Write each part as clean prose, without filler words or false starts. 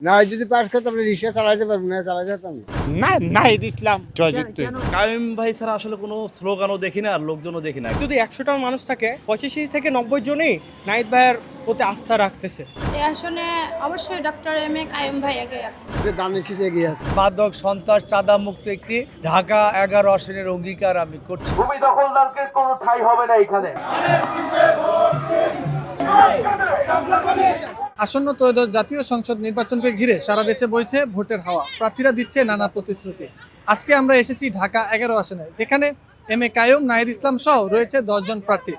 না যদি পাস করতাম তাহলে রিক্সা চালাতে পারবো না, চালাতে যেতাম না। না নাহিদ ইসলাম জয়যুক্ত। কায়েম ভাই ছাড়া আসলে কোনো স্লোগানও দেখি না আর লোকজনও দেখি না। যদি 100টা মানুষ থাকে 85 থেকে 90 জনই নাহিদ ভাইয়ের প্রতি আস্থা রাখতেছে। এই আসনে অবশ্যই ডক্টর এম এ কাইম ভাই এগিয়ে আছে। যে দানের শীষে এগিয়ে আছে। মাদক সন্ত্রাস চাঁদা মুক্ত একটি ঢাকা 11 আসনের অঙ্গীকার আমি করছি। ভূমি দখলদারকে কোনো ঠাঁই হবে না এখানে। আসন্ন ত্রয়োদশ জাতীয় সংসদ নির্বাচনকে ঘিরে সারা দেশে বইছে ভোটের হাওয়া। প্রার্থীরা দিচ্ছে নানা প্রতিশ্রুতি। আজকে আমরা এসেছি ঢাকা 11 আসনে, যেখানে এম এ কাইয়ুম, নাহিদ ইসলাম সহ রয়েছে 10 জন প্রার্থী।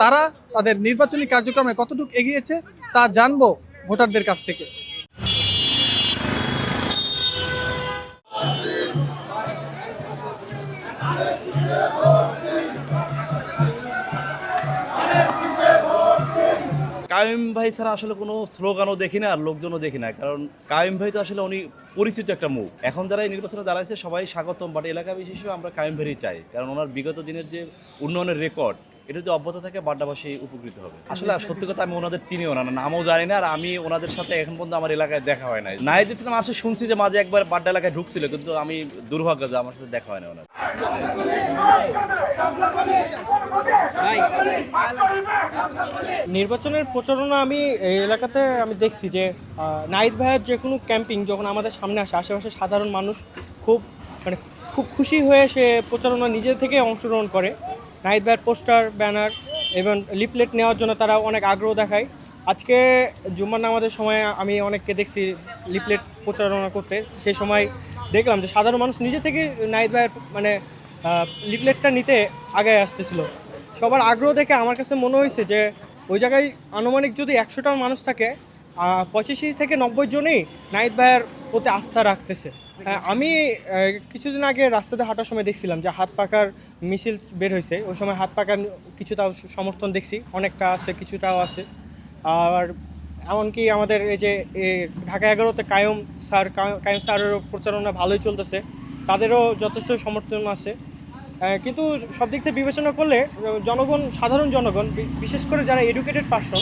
তারা তাদের নির্বাচনী কার্যক্রমে কতটুকু এগিয়েছে তা জানবো ভোটারদের কাছ থেকে। কায়েম ভাই ছাড়া আসলে কোনো স্লোগানও দেখি না আর লোকজনও দেখি না, কারণ কায়েম ভাই তো আসলে উনি পরিচিত একটা মুখ। এখন যারা এই নির্বাচনে দাঁড়াইছে সবাই স্বাগতম, বাট এলাকা বিশেষে আমরা কায়েম ভাইই চাই, কারণ ওনার বিগত দিনের যে উন্নয়নের রেকর্ড এটা যদি অব্যাহত থাকে বাড্ডাবাসী উপকৃত হবে। আসলে সত্যি কথা আমি ওনাদের চিনিও না, নামও জানি না, আর আমি ওনাদের সাথে এখন পর্যন্ত আমার এলাকায় দেখা হয় নাই। নাহিদ ইসলাম আসলে শুনছি যে মাঝে একবার বাড্ডা এলাকায় ঢুকছিল, কিন্তু আমি দুর্ভাগ্য যে আমার সাথে দেখা হয় না ওনার। নির্বাচনের প্রচারণা আমি এই এলাকাতে আমি দেখছি যে নাহিদ ভাইয়ের যে কোনো ক্যাম্পিং যখন আমাদের সামনে আসে, আশেপাশে সাধারণ মানুষ খুব খুশি হয়ে সে প্রচারণা নিজে থেকে অংশগ্রহণ করে। নাহিদ ভাইয়ের পোস্টার, ব্যানার এবং লিফলেট নেওয়ার জন্য তারা অনেক আগ্রহ দেখায়। আজকে জুম্মার নামাজের সময় আমি অনেককে দেখছি লিফলেট প্রচারণা করতে। সেই সময় দেখলাম যে সাধারণ মানুষ নিজে থেকে নাহিদ ভাইয়ের লিফলেটটা নিতে আগে আসতেছিল। সবার আগ্রহ দেখে আমার কাছে মনে হয়েছে যে ওই জায়গায় আনুমানিক যদি 100টা মানুষ থাকে 85 থেকে 90 জনই নাহিদ ভাইয়ের প্রতি আস্থা রাখতেছে। আমি কিছুদিন আগে রাস্তাতে হাঁটার সময় দেখছিলাম যে হাত পাকার মিছিল বের হয়েছে। ওই সময় হাত পাকার কিছুটা সমর্থন দেখছি, অনেকটা আছে, কিছুটাও আছে। আর এমনকি আমাদের এই যে ঢাকা 11তে কাইয়ুম স্যারেরও প্রচারণা ভালোই চলতেছে, তাদেরও যথেষ্ট সমর্থন আছে। কিন্তু সব দিক থেকে বিবেচনা করলে সাধারণ জনগণ, বিশেষ করে যারা এডুকেটেড পারসন,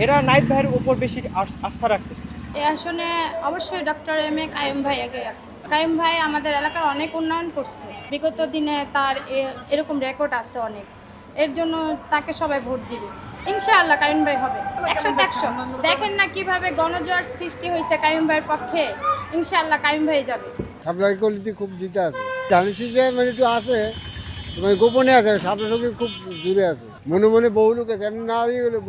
এরা নাহিদ ভাইয়ের উপর বেশি আস্থা রাখতেছে। এই আসনে অবশ্যই ডক্টর এম এ কাইম ভাই এগিয়ে আছে। কাইম ভাই আমাদের এলাকার অনেক উন্নয়ন করছে। বিগত দিনে তার এরকম রেকর্ড আছে অনেক, এর জন্য তাকে সবাই ভোট দিবে। ইনশাআল্লাহ কাইম ভাই হবে 100তে 100। দেখেন না কিভাবে গণজোয়ার সৃষ্টি হয়েছে কাইম ভাইয়ের পক্ষে। ইনশাআল্লাহ কাইম ভাই যাবে। সাপ্লাই কোয়ালিটি খুব জিতে আছে। দানের শীষে মানে একটু আছে, মানে গোপনে আছে, সাপলা সঙ্গে খুব দূরে আছে। মনে মনে বহু লোক আছে, এমনি না দিয়ে গেলে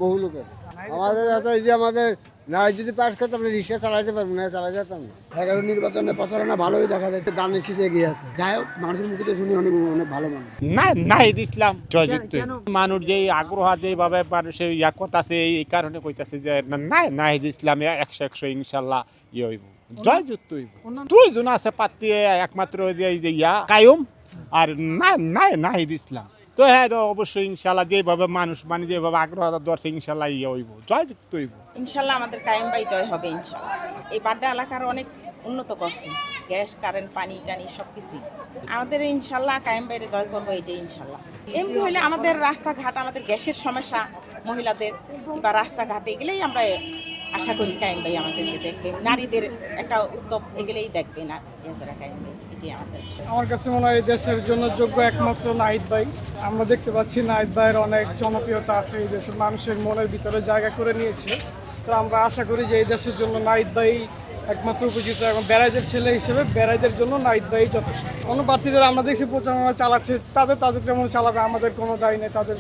বহু লোক আছে। আমাদের এত এই যে আমাদের না যদি পাস করতাম তাহলে রিক্সা চালাতে পারবো না, চালাতে যেতাম না। 11 নির্বাচনে প্রচারণা ভালোই দেখা যাচ্ছে, দানের শীষে এগিয়ে আছে। যাই হোক, মানুষের মুখে তো শুনি অনেক অনেক ভালো মানুষ। না নাহিদ ইসলাম জয়যুক্ত। মানুষ যে আগ্রহ যেভাবে মানুষের করতেছে এই কারণে কইতাছে যে নাহিদ ইসলাম 100 ইনশাল্লাহ হইব, জয়যুক্ত হইব। দুইজন আছে প্রার্থী, একমাত্র কাইয়ুম আর নাহিদ ইসলাম। তো হ্যাঁ, অবশ্যই ইনশাল্লাহ যেভাবে মানুষ যেভাবে আগ্রহ ধরছে ইনশাল্লাহ হইব, জয়যুক্ত হইব। ইনশাল্লাহ আমাদের কায়েম ভাই জয় হবে ইনশাল্লাহ। এই বাড্ডা এলাকার অনেক উন্নত করছে, গ্যাস, কারেন্ট, পানি টানি সব কিছুই। আমাদের ইনশাল্লাহ কায়েম ভাইরে জয় করবো, এটাই ইনশাল্লাহ। এমনি হলে আমাদের রাস্তাঘাট, আমাদের গ্যাসের সমস্যা, মহিলাদের কিংবা রাস্তাঘাটে এগুলোই আমরা আশা করি কায়েম ভাই আমাদেরকে দেখবে। নারীদের একটা উদ্যোগ এগুলোই দেখবে না কায়েম ভাই, এটাই আমাদের বিষয়। আমার কাছে মনে হয় দেশের জন্য যোগ্য একমাত্র নাহিদ ভাই। আমরা দেখতে পাচ্ছি নাহিদ ভাইয়ের অনেক জনপ্রিয়তা আছে, এই দেশের মানুষের মনের ভিতরে জায়গা করে নিয়েছে। তো আমরা আশা করি যে এই দেশের জন্য নাহিদ ভাই একমাত্র উপযুক্ত, এবং বেড়াইদের ছেলে হিসেবে বেড়াইদের জন্য নাহিদ ভাই যথেষ্ট। অন্য প্রার্থীদের আমরা দেখছি প্রচারণা চালাচ্ছে, তাদের যেমন চালাবে, আমাদের কোনো দায় নেই, তাদের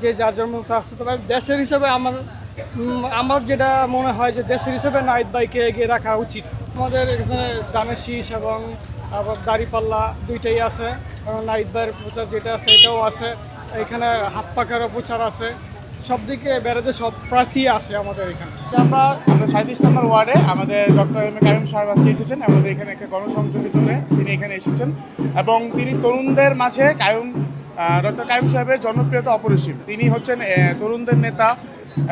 যে যার জন্য আসছে। তবে দেশের হিসেবে আমার যেটা মনে হয় যে দেশের হিসেবে নাহিদ ভাইকে এগিয়ে রাখা উচিত। আমাদের এখানে দানের শীষ এবং আবার দাড়িপাল্লা দুইটাই আছে, এবং নাহিদ ভাইয়ের প্রচার যেটা আছে এটাও আছে। এখানে হাত পাকারও প্রচার আছে, সব দিকে বেড়াতে সব প্রার্থী আসে আমাদের এখানে। আমরা 37 নম্বর ওয়ার্ডে আমাদের ডক্টর এম এ কাইয়ুম সাহেব আজকে এসেছেন। আমাদের এখানে একটা গণসংযোগের জন্য তিনি এখানে এসেছেন, এবং তিনি তরুণদের মাঝে ডক্টর কাইয়ুম সাহেবের জনপ্রিয়তা অপরিসীম। তিনি হচ্ছেন তরুণদের নেতা,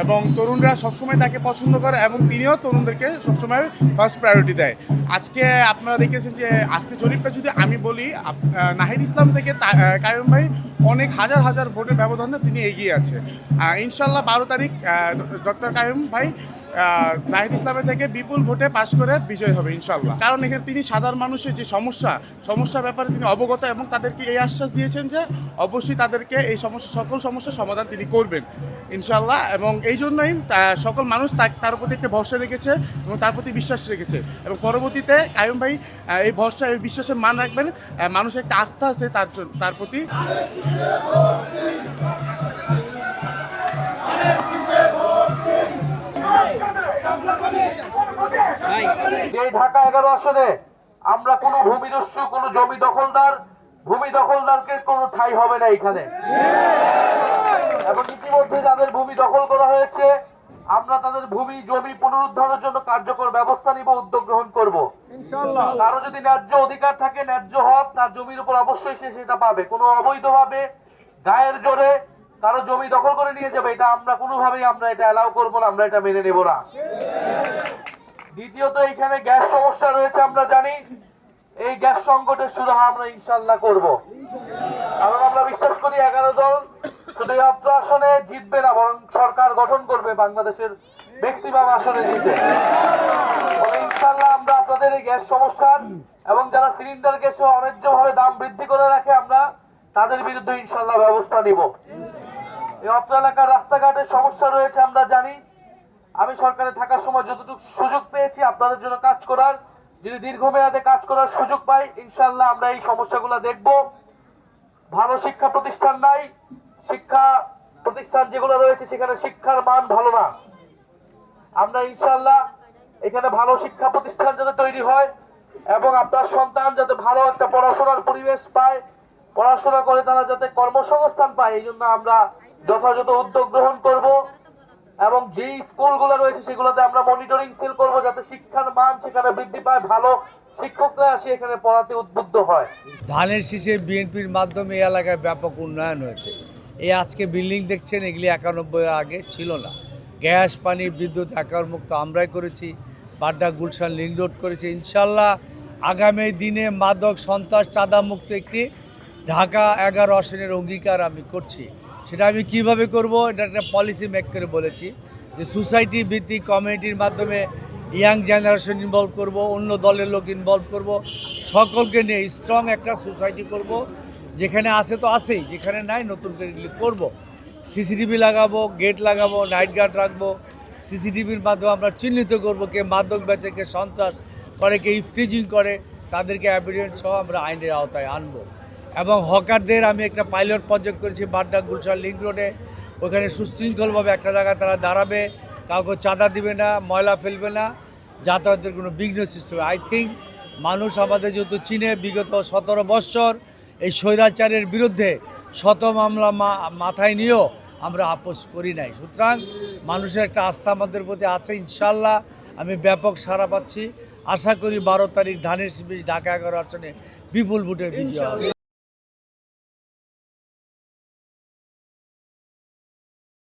এবং তরুণরা সবসময় তাকে পছন্দ করে, এবং তিনিও তরুণদেরকে সবসময় ফার্স্ট প্রায়োরিটি দেয়। আজকে আপনারা দেখেছেন যে আজকে জরিপটা যদি আমি বলি, নাহিদ ইসলাম থেকে কাইয়ুম ভাই অনেক হাজার ভোটের ব্যবধানে তিনি এগিয়ে আছে। ইনশাল্লাহ 12 তারিখ ডক্টর কাইয়ুম ভাই নাহিদ ইসলামের থেকে বিপুল ভোটে পাশ করে বিজয় হবে ইনশাল্লাহ। কারণ এখানে তিনি সাধারণ মানুষের যে সমস্যা ব্যাপারে তিনি অবগত এবং তাদেরকে এই আশ্বাস দিয়েছেন যে অবশ্যই তাদেরকে এই সকল সমস্যার সমাধান তিনি করবেন ইনশাল্লাহ। এবং এই জন্যই সকল মানুষ তার প্রতি একটা ভরসা রেখেছে এবং তার প্রতি বিশ্বাস রেখেছে এবং পরবর্তীতে কাইয়ুম ভাই এই ভরসা এই বিশ্বাসের মান রাখবেন। মানুষের একটা আস্থা আছে তার প্রতি। যে ঢাকা 11 আসনে আমরা কোনো ভূমিদস্যু কোনো ভূমি দখলদারকে কোনো ঠাঁই হবে না এখানে। এবং ইতিমধ্যে যাদের ভূমি দখল করা হয়েছে আমরা তাদের জমি পুনরুদ্ধারের জন্য কার্যকর ব্যবস্থা নিব, উদ্যোগ গ্রহণ করব ইনশাআল্লাহ। কারো যদি ন্যায্য অধিকার থাকে, ন্যায্য হক তার জমির উপর অবশ্যই সে সেটা পাবে। কোনো অবৈধভাবে গায়ের জোরে কারো জমি দখল করে নিয়ে যাবে এটা আমরা কোনোভাবেই এটা অ্যালাউ করবো না, আমরা এটা মেনে নেব না। দ্বিতীয়ত এখানে গ্যাস সমস্যা রয়েছে, আমরা জানি এই গ্যাস সংকটের সুরাহা আমরা ইনশাআল্লাহ করব। কারণ আমরা বিশ্বাস করি 11 দল শুধু এই আসনে জিতবে না, বরং সরকার গঠন করবে বাংলাদেশের ম্যাক্সিমাম আসনে জিতে। ইনশাআল্লাহ আমরা আপনাদের এই গ্যাস সমস্যার এবং যারা সিলিন্ডার গ্যাসে অন্যায্যভাবে দাম বৃদ্ধি করে রাখে আমরা তাদের বিরুদ্ধে ইনশাআল্লাহ ব্যবস্থা নিব। এই অত্র এলাকার রাস্তাঘাটের সমস্যা রয়েছে আমরা জানি। আমি সরকারে থাকার সময় যতটুকু সুযোগ পেয়েছি আপনাদের জন্য কাজ করার, যদি দীর্ঘমেয়াদে কাজ করার সুযোগ পাই ইনশাআল্লাহ আমরা এই সমস্যাগুলো দেখব। ভালো শিক্ষা প্রতিষ্ঠান নাই, শিক্ষা প্রতিষ্ঠান যেগুলো রয়েছে সেখানে শিক্ষার মান ভালো না। আমরা ইনশাআল্লাহ এখানে ভালো শিক্ষা প্রতিষ্ঠান যাতে তৈরি হয় এবং আপনার সন্তান যাতে ভালো একটা পড়াশোনার পরিবেশ পায়, পড়াশোনা করে তারা যাতে কর্মসংস্থান পায়, এই জন্য আমরা যথাযথ উদ্যোগ গ্রহণ করব। এবং যেই স্কুলগুলো রয়েছে সেগুলোতে আমরা মনিটরিং সেল করব যাতে শিক্ষার মান সেখানে বৃদ্ধি পায়, ভালো শিক্ষকরা আসে এখানে পড়াতে উদ্বুদ্ধ হয়। ধানের শীষে বিএনপির মাধ্যমে এই এলাকায় ব্যাপক উন্নয়ন হয়েছে। এই আজকে বিল্ডিং দেখছেন, এগুলি 91 আগে ছিল না। গ্যাস, পানি, বিদ্যুৎ মুক্ত আমরাই করেছি। বাড্ডা গুলশান লিঙ্ক রোড করেছি। ইনশাল্লাহ আগামী দিনে মাদক, সন্ত্রাস, চাঁদা মুক্ত একটি ঢাকা 11 আসনের অঙ্গীকার আমি করছি। সেটা আমি কিভাবে করব, এটা একটা পলিসি মেক করে বলেছি যে সোসাইটি ভিত্তিক কমিউনিটির মাধ্যমে ইয়াং জেনারেশন ইনভলভ করব, অন্য দলের লোক ইনভলভ করব, সকলকে নিয়ে স্ট্রং একটা সোসাইটি করব। যেখানে আছে তো আছেই, যেখানে নাই নতুন করে করব। সিসিটিভি লাগাবো, গেট লাগাবো, নাইট গার্ড রাখবো। সিসিটিভির মাধ্যমে আমরা চিহ্নিত করব কে মাদক বেচে, কে সন্ত্রাস করে, কে ইফটিজিং করে, তাদেরকে এভিডেন্স সহ আমরা আইনের আওতায় আনবো। এবং হকারদের আমি একটা পাইলট প্রজেক্ট করেছি বাড্ডা গুলশান লিঙ্ক রোডে। ওখানে সুশৃঙ্খলভাবে একটা জায়গায় তারা দাঁড়াবে, কাউকে চাঁদা দিবে না, ময়লা ফেলবে না, যাতায়াতের কোনো বিঘ্ন সৃষ্টি হবে। আই থিঙ্ক মানুষ আমাদের যেহেতু চীনে বিগত 17 বৎসর এই স্বৈরাচারের বিরুদ্ধে শত মামলা মাথায় নিয়েও আমরা আপোষ করি নাই। সুতরাং মানুষের একটা আস্থা আমাদের প্রতি আছে। ইনশাল্লাহ আমি ব্যাপক সাড়া পাচ্ছি। আশা করি 12 তারিখ ধানের শীষ ঢাকা 11 আসনে বিপুল ভোটে বিজয় হবে।